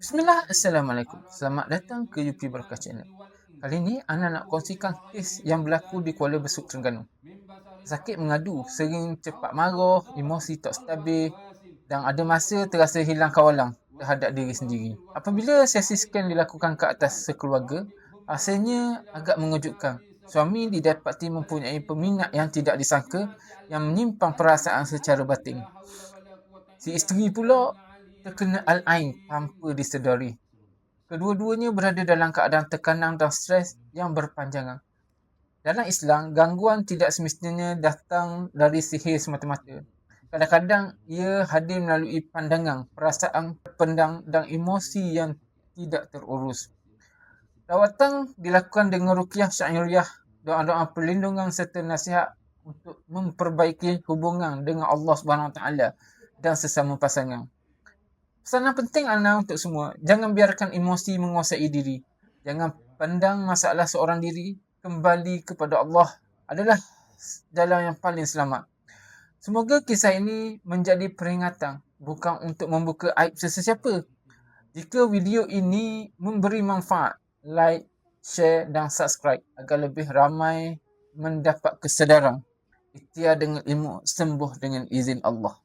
Bismillah, Assalamualaikum. Selamat datang ke UP Berkah Channel. Kali ni, Ana nak kongsikan kes yang berlaku di Kuala Besut, Terengganu. Pesakit mengadu, sering cepat marah, emosi tak stabil dan ada masa terasa hilang kawalan terhadap diri sendiri. Apabila sesi scan dilakukan ke atas sekeluarga, hasilnya agak mengejutkan. Suami didapati mempunyai peminat yang tidak disangka yang menyimpang perasaan secara batin. Si isteri pula terkena al-ain tanpa disedari. Kedua-duanya berada dalam keadaan tekanan dan stres yang berpanjangan. Dalam Islam, gangguan tidak semestinya datang dari sihir semata-mata. Kadang-kadang ia hadir melalui pandangan, perasaan terpendam dan emosi yang tidak terurus. Rawatan dilakukan dengan ruqyah syariah, doa-doa perlindungan serta nasihat untuk memperbaiki hubungan dengan Allah SWT dan sesama pasangan. Pesanan penting Ana untuk semua, jangan biarkan emosi menguasai diri. Jangan pandang masalah seorang diri, kembali kepada Allah adalah jalan yang paling selamat. Semoga kisah ini menjadi peringatan, bukan untuk membuka aib sesiapa. Jika video ini memberi manfaat, like, share dan subscribe agar lebih ramai mendapat kesedaran. Ikhtiar dengan ilmu, sembuh dengan izin Allah.